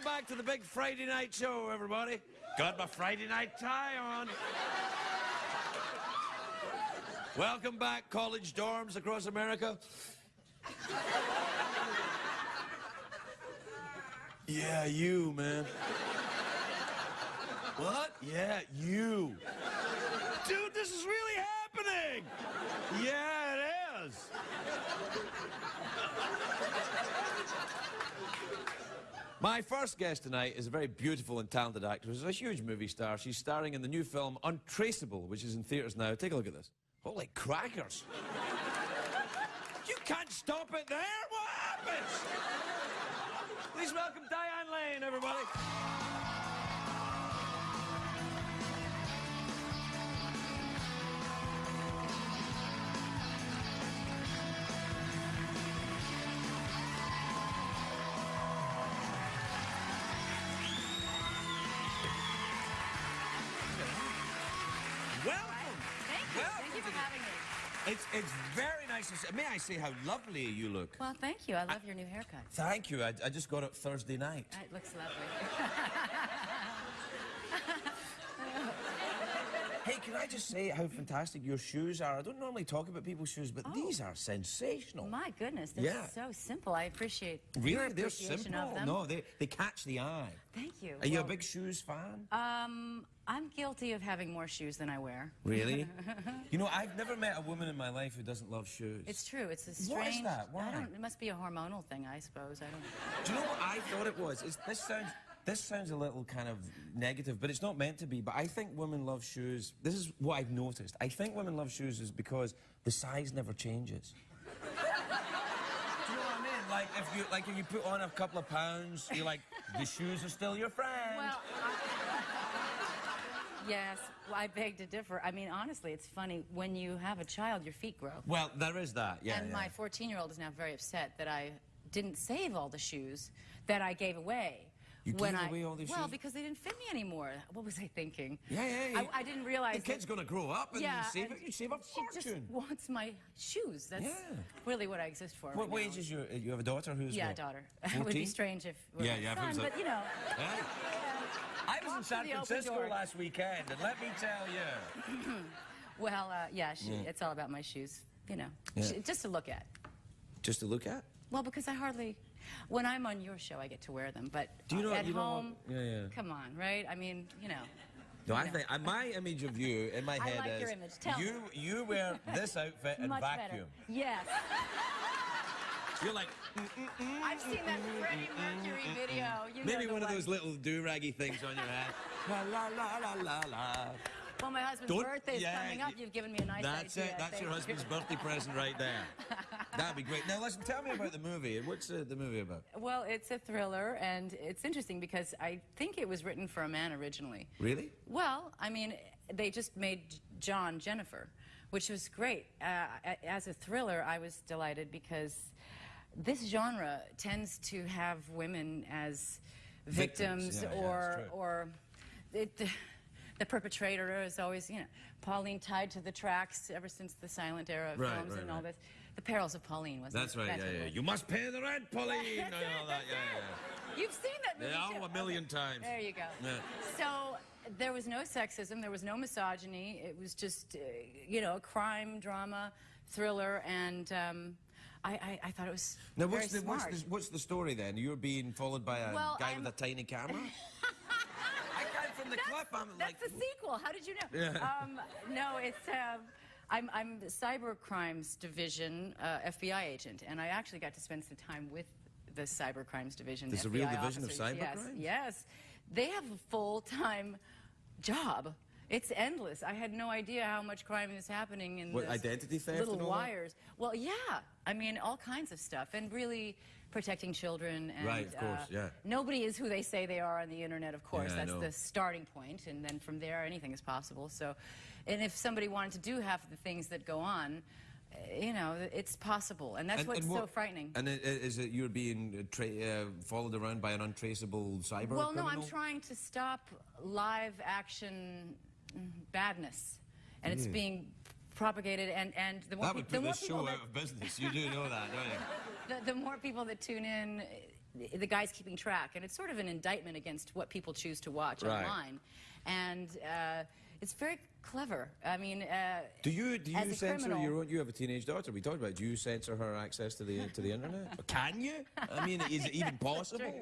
back to the big Friday night show, everybody. Got my Friday night tie on. Welcome back, college dorms across America. Yeah, you, man. What? Yeah, you. Dude, this is really happening. Yeah, it is. My first guest tonight is a very beautiful and talented actress. She's a huge movie star. She's starring in the new film Untraceable, which is in theaters now. Take a look at this. Holy crackers. You can't stop it there. What happens? Please welcome Diane Lane, everybody. Welcome. Thank you. Thank you for having me. It's very nice to see. May I say how lovely you look? Well, thank you. I love your new haircut. Thank you. I just got it Thursday night. It looks lovely. Hey, can I just say how fantastic your shoes are? I don't normally talk about people's shoes, but these are sensational. My goodness, they're so simple. I appreciate your Really? They're appreciation simple? of them. No, they catch the eye. Thank you. Are you a big shoes fan? I'm guilty of having more shoes than I wear. Really? You know, I've never met a woman in my life who doesn't love shoes. It's true. It's a strange... What is that? Why? It must be a hormonal thing, I suppose. I don't... Do you know what I thought it was? This sounds a little kind of negative, but it's not meant to be. But I think women love shoes. This is what I've noticed. I think women love shoes is because the size never changes. Do you know what I mean? Like if you put on a couple of pounds, you're like, the shoes are still your friend. Well, yes, I beg to differ. I mean, honestly, it's funny. When you have a child, your feet grow. Well, there is that, yeah. And my 14-year-old is now very upset that I didn't save all the shoes that I gave away. You gave away all these shoes? Well, because they didn't fit me anymore. What was I thinking? Yeah. I didn't realize. The kid's going to grow up and you save a fortune. She just wants my shoes. That's really what I exist for. What age is you have a daughter who's a daughter. 14? It would be strange if we were son, but you know. I was in San Francisco last weekend, and let me tell you. Well, it's all about my shoes, you know, just to look at. Just to look at? Well, because I hardly, when I'm on your show, I get to wear them, but do you know, at home, come on, right? I mean, you know. No, I think my image of you in my head is your image. Tell me. You wear this outfit and Much vacuum. Better. Yes. You're like, I've seen that Freddie Mercury video. You maybe one of those little do-raggy things on your head. La la la la la la. Well, my husband's birthday is coming up. You've given me a nice idea. That's it. That's your husband's birthday present right there. That'd be great. Now, listen, tell me about the movie. What's the movie about? Well, it's a thriller, and it's interesting because I think it was written for a man originally. Really? Well, I mean, they just made John Jennifer, which was great. As a thriller, I was delighted because this genre tends to have women as victims or the perpetrator is always, you know, Pauline tied to the tracks ever since the silent era of films and all this. The Perils of Pauline, wasn't it? That's right, yeah. You must pay the rent, Pauline! That's it. You've seen that movie, too. A million times. There you go. Yeah. So, there was no sexism, there was no misogyny. It was just, you know, a crime, drama, thriller, and I thought it was very smart. What's the story, then? You're being followed by a guy with a tiny camera? From the clip, that's the sequel. How did you know? Yeah. No, it's I'm the Cyber Crimes Division FBI agent, and I actually got to spend some time with the Cyber Crimes Division. There's FBI a real division officers. of cyber crimes? Yes, they have a full-time job. It's endless. I had no idea how much crime is happening in identity theft little and all wires. Well, yeah. I mean, all kinds of stuff, and really protecting children. And, right, of course, nobody is who they say they are on the internet, of course. Yeah, that's the starting point, and then from there, anything is possible. So, and if somebody wanted to do half of the things that go on, you know, it's possible, and that's what's so frightening. And is it you're being followed around by an untraceable cyber criminal? No, I'm trying to stop live action badness, and it's being propagated, and the more that would put this show out of business. You do know that, don't you? The more people that tune in, the guy's keeping track, and it's sort of an indictment against what people choose to watch online, and it's very clever. I mean, do you as a censor criminal, your own? You have a teenage daughter. We talked about it. Do you censor her access to the internet? Or can you? I mean, is it even possible?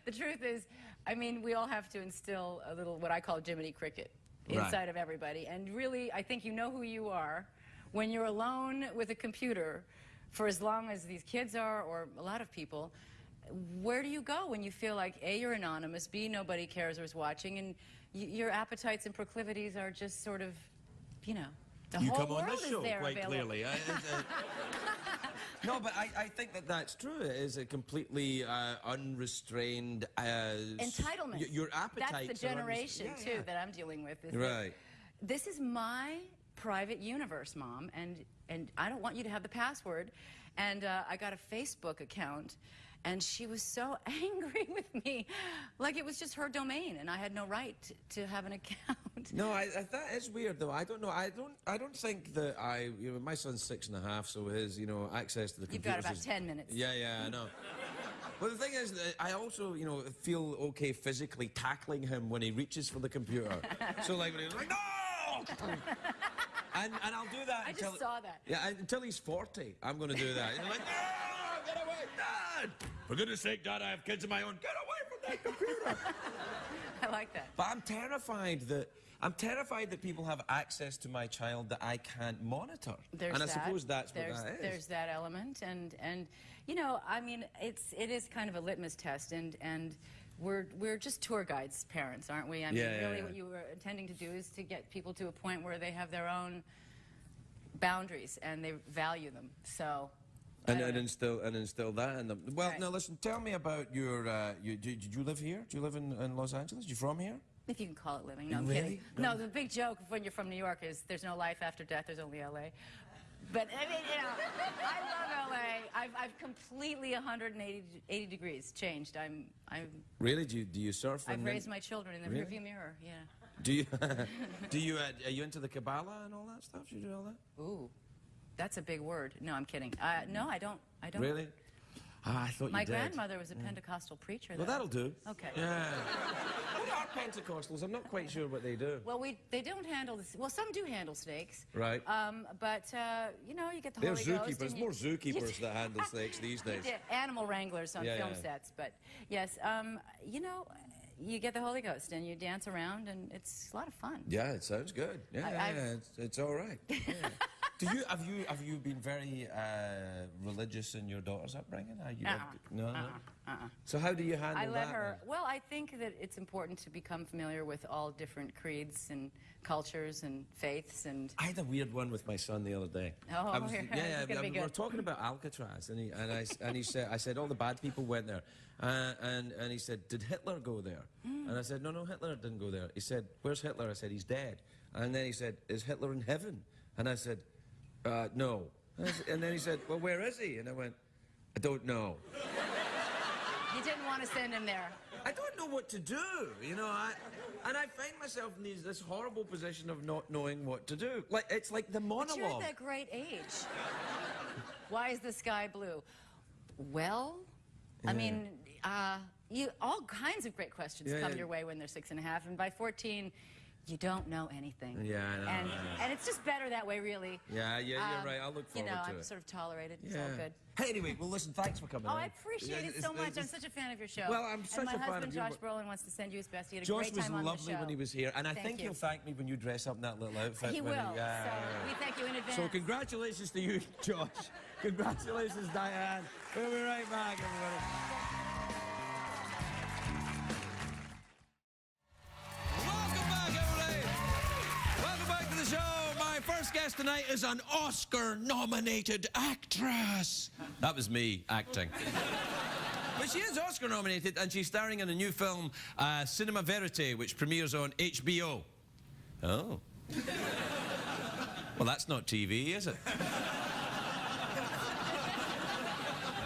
The truth is, I mean, we all have to instill a little what I call Jiminy Cricket inside of everybody, and really, I think you know who you are when you're alone with a computer for as long as these kids are, or a lot of people. Where do you go when you feel like A, you're anonymous, B, nobody cares or is watching, and your appetites and proclivities are just sort of, you know, the you whole come on world this is show there quite available. clearly. No, but I think that's true. It is a completely unrestrained entitlement. Your appetites. That's the generation too that I'm dealing with. Is right. This is my private universe, Mom, and I don't want you to have the password. And I got a Facebook account, and she was so angry with me, like it was just her domain, and I had no right to have an account. No, that is weird though. I don't know. I don't think that my son's 6.5, so his access to the computer. You've got about 10 minutes. Yeah, I know. But the thing is, that I also feel okay physically tackling him when he reaches for the computer. So like when he's like, no. And I'll do that. I just saw that. Yeah, until he's 40, I'm going to do that. He's like, no, get away, Dad! For goodness sake, Dad, I have kids of my own. Get away from that computer! I like that. But I'm terrified that people have access to my child that I can't monitor. There's and I suppose that's what that is. There's that element, and I mean, it is kind of a litmus test, and we're just tour guides, parents, aren't we? I mean, really, what you were intending to do is to get people to a point where they have their own boundaries and they value them. So. And instill that in them. Well, now listen. Tell me about your. Did you live here? Do you live in Los Angeles? You from here? If you can call it living. No, I'm really? kidding. No, the big joke when you're from New York is there's no life after death. There's only LA. But I mean, I love LA. I've completely 180 degrees changed. I'm. Really? Do you surf? I've raised my children in the rearview mirror. Yeah. Do you? Are you into the Kabbalah and all that stuff? Do you do all that? Ooh. That's a big word. No, I'm kidding. No, I don't. Really? I thought you did. My grandmother was a Pentecostal preacher. Well, that'll do. Okay. Yeah. What are Pentecostals? I'm not quite sure what they do. Well, they don't handle this. Well, some do handle snakes. Right. But you get the Holy Ghost. They're zookeepers. There's more zookeepers that handle snakes these days. Animal wranglers on film sets. But yes, you get the Holy Ghost and you dance around, and it's a lot of fun. Yeah, it sounds good. Yeah, it's all right. Yeah. Have you been very religious in your daughter's upbringing? No. So how do you handle that? I let her. Well, I think that it's important to become familiar with all different creeds and cultures and faiths and. I had a weird one with my son the other day. Oh, we were talking about Alcatraz, and he said, I said all the bad people went there, and he said, did Hitler go there? And I said, no, Hitler didn't go there. He said, where's Hitler? I said, he's dead. And then he said, is Hitler in heaven? And I said, no. And then he said, well, where is he? And I went, I don't know. You didn't want to send him there. I don't know what to do, and I find myself in this horrible position of not knowing what to do. It's like the monologue. But you're at that great age. Why is the sky blue? Well, I mean, all kinds of great questions come your way when they're 6.5, and by 14, you don't know anything. Yeah, I know. And it's just better that way, really. Yeah, you're right. I'll look forward to it. I'm sort of tolerated. It's all good. Hey, anyway, well, listen, thanks for coming on. I appreciate it so much. I'm such a fan of your show. Well, I'm such a fan of my husband, Josh Brolin, wants to send you his best. He had a Josh great time on the show. was lovely when he was here, and I think he'll thank me when you dress up in that little outfit. He will. So we thank you in advance. So congratulations to you, Josh. Congratulations, Diane. We'll be right back, everybody. First guest tonight is an Oscar-nominated actress. That was me acting. But she is Oscar-nominated, and she's starring in a new film, Cinema Verite, which premieres on HBO. Oh. Well, that's not TV, is it?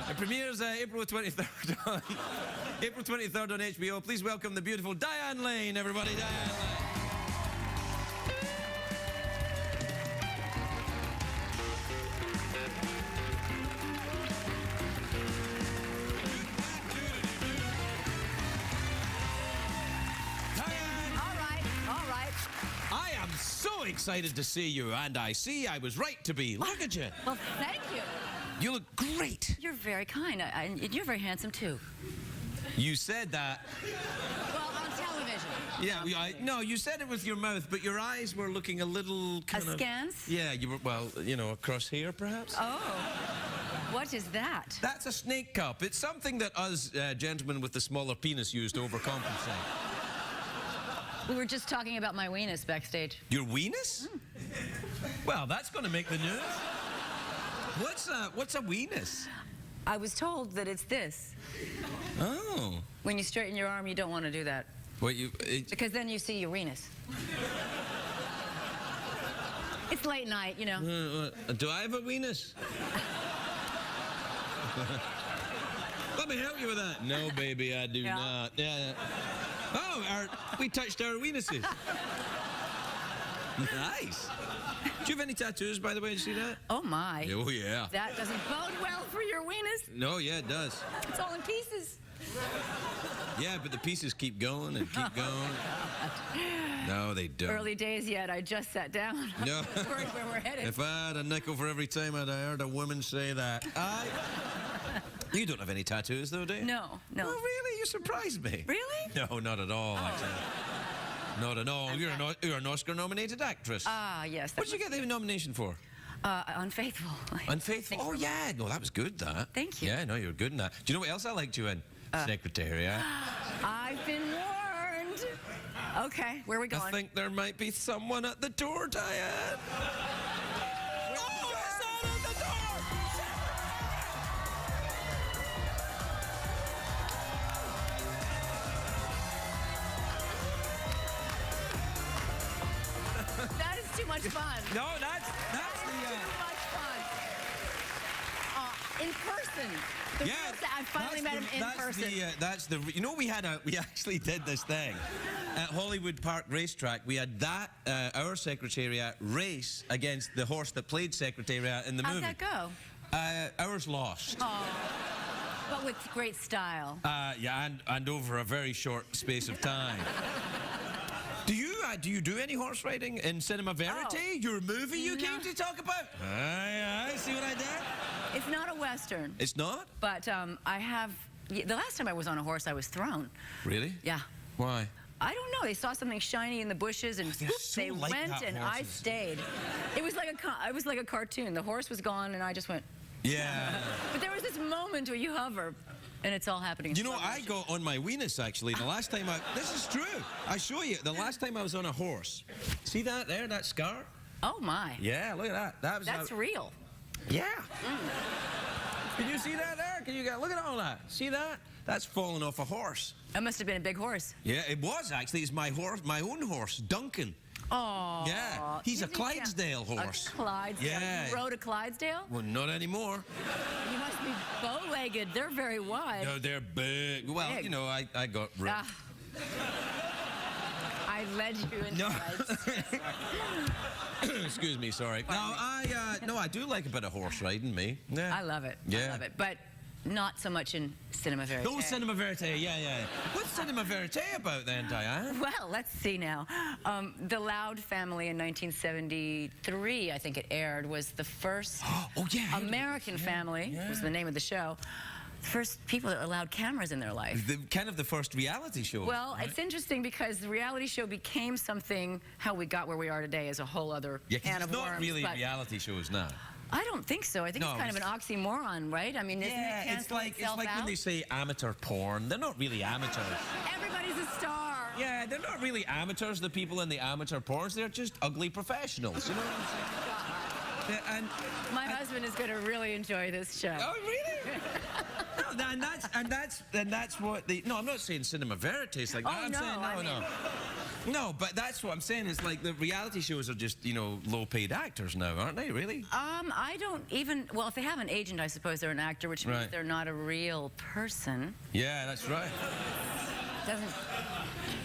It premieres April 23rd on April 23rd on HBO. Please welcome the beautiful Diane Lane, everybody. Diane Lane. excited to see you, and I see I was right to be. Look at you. Well, thank you. You look great. You're very kind. You're very handsome, too. You said that. Well, on television. Yeah, no, you said it with your mouth, but your eyes were looking a little kind of... Askance? Yeah, you were, well, you know, across here, perhaps? Oh. What is that? That's a snake cup. It's something that us gentlemen with the smaller penis use to overcompensate. We were just talking about my weenus backstage. Your weenus? Well, that's going to make the news. What's a weenus? I was told that it's this. Oh. When you straighten your arm, you don't want to do that. What Because then you see your weenus. It's late night, you know. Do I have a weenus? Let me help you with that. No, baby, I do not. Yeah. Oh, we touched our weenuses. Nice. Do you have any tattoos, by the way? Did you see that? Oh, my. Oh, yeah. That doesn't bode well for your weenus. No, yeah, it does. It's all in pieces. Yeah, but the pieces keep going and keep going. No, they don't. Early days yet. I just sat down. No. I'm worried where we're headed. If I had a nickel for every time I'd heard a woman say that. You don't have any tattoos, though, do you? No. Oh, really? You surprised me. Really? No, not at all, actually. Not at all. You're an Oscar-nominated actress. Ah, yes. What did you get the nomination for? Unfaithful. Unfaithful? Oh, yeah. No, that was good, that. Thank you. Yeah, no, you're good in that. Do you know what else I liked you in? Secretariat. I've been warned. Okay, where are we going? I think there might be someone at the door, Diane. That is too much fun. No, that's Too much fun. In person. I finally met him in person. You know, we actually did this thing at Hollywood Park Racetrack. We had that our Secretariat race against the horse that played Secretariat in the movie. How'd that go? Ours lost. Oh, but with great style. Yeah, and over a very short space of time. Do you do any horse riding in Cinema Verite? Oh. Your movie you came to talk about? Aye, see what I did? It's not a Western. It's not? But I have... The last time I was on a horse, I was thrown. Really? Yeah. Why? I don't know. They saw something shiny in the bushes, and whoop, so they like went, that, and horses. I stayed. It was like a cartoon. The horse was gone, and I just went... Yeah. But there was this moment where you hover, and it's all happening. You know, I got on my weenus, actually, the last time This is true. I show you. The last time I was on a horse. See that there, that scar? Oh, my. Yeah, look at that. That's real. Yeah. Can you see that there? Look at all that. See that? That's fallen off a horse. That must have been a big horse. Yeah, it was, actually. It's my own horse, Duncan. Oh. Yeah, he's a Clydesdale horse. A Clydesdale. Yeah. You rode a Clydesdale? Well, not anymore. You must be bow-legged. They're very wide. No, they're big. Well, Big. you know, I got... I led you into Clydes. Excuse me, sorry. No, I do like a bit of horse riding, me. Yeah. I love it. Yeah. I love it. But not so much in Cinema Verite. No, Cinema Verite, yeah. What's Cinema Verite about then, Diane? Well, let's see now. The Loud Family in 1973, I think it aired, was the first American Family, was the name of the show. First people that allowed cameras in their life. Kind of the first reality show. Well, right? it's interesting because the reality show became something, how we got where we are today is a whole other can of worms. It's not really reality shows now. I don't think so. I think it's kind of an oxymoron, right? I mean, isn't it canceling itself like out? when they say amateur porn. They're not really amateurs. Everybody's a star. Yeah, they're not really amateurs, the people in the amateur porns. They're just ugly professionals, you know what I'm saying? Yeah, my husband is going to really enjoy this show. Oh, really? No, and that's what the... No, I'm not saying Cinema Verite is like that. I'm saying, no, but that's what I'm saying. It's like the reality shows are just, you know, low-paid actors now, aren't they, really? I don't even... Well, if they have an agent, I suppose they're an actor, which means they're not a real person. Yeah, that's right.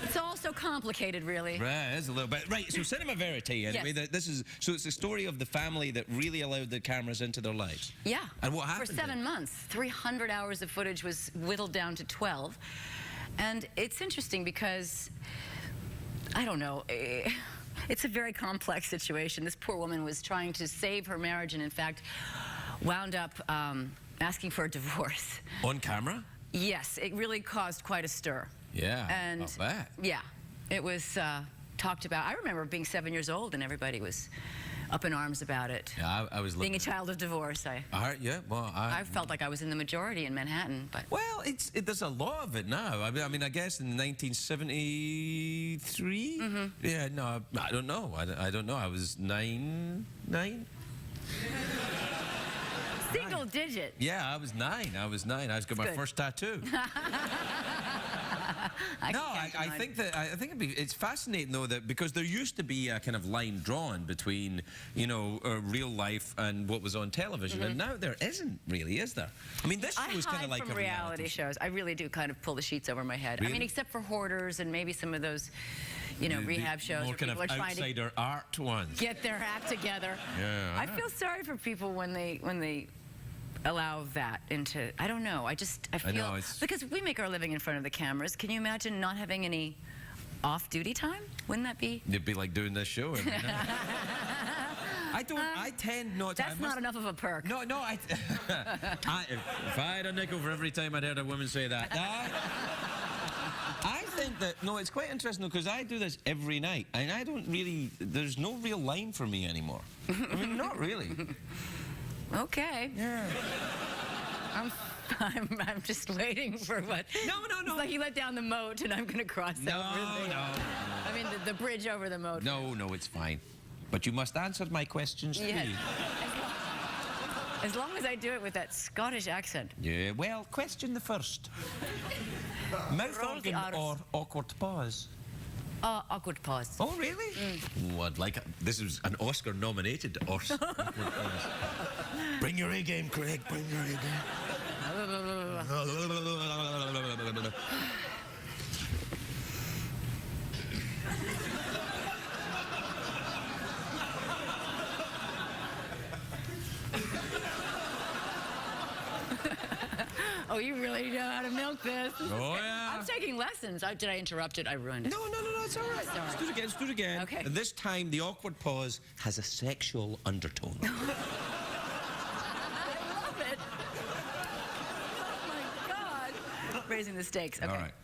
It's all so complicated, really. Right, it is a little bit. Right, so Cinema Verite, anyway, Yes. So it's the story of the family that really allowed the cameras into their lives. Yeah. And what happened For 7 months. 300 hours of footage was whittled down to 12. And it's interesting because, I don't know, It's a very complex situation. This poor woman was trying to save her marriage and, in fact, wound up asking for a divorce. On camera? Yes, it really caused quite a stir. Yeah, And I'll bet. yeah, it was talked about. I remember being 7 years old and everybody was up in arms about it. Yeah, I was being a child of divorce. I felt like I was in the majority in Manhattan, but well, there's a lot of it now. I mean, I guess in 1973. Yeah, no, I don't know. I don't know. I was nine. Single digit. Yeah, I was nine. I was got my first tattoo. I think it's fascinating though that because there used to be a kind of line drawn between real life and what was on television, and now there isn't really, is there? I mean, this show is kind of like from a reality shows. I really do kind of pull the sheets over my head. Really? I mean, except for Hoarders and maybe some of those, rehab shows more where kind people of are trying outsider to art ones. get their act together. Yeah, I feel sorry for people when they allow that into, I don't know, I feel, because we make our living in front of the cameras. Can you imagine not having any off-duty time? Wouldn't that be? It'd be like doing this show every night. I tend not to. That's not enough of a perk. No, if I had a nickel for every time I'd heard a woman say that. I think that, no, it's quite interesting because I do this every night and I don't really, there's no real line for me anymore. I mean, not really. Okay. Yeah. I'm just waiting for what. No. It's like you let down the moat and I'm going to cross over. No. I mean, the bridge over the moat. No, it's fine. But you must answer my questions too. Yes. As long as I do it with that Scottish accent. Yeah, well, question the first. Mouth organ or awkward pause? Awkward pause. Oh, really? Oh, this is an Oscar-nominated awkward pause. Bring your A game, Craig. Bring your A game. Oh, you really know how to milk this. Oh, yeah. I'm taking lessons. Did I interrupt it? I ruined it. No, it's all right. Sorry. Let's do it again. Okay. And this time, the awkward pause has a sexual undertone. I love it. Oh, my God. Raising the stakes. Okay. All right.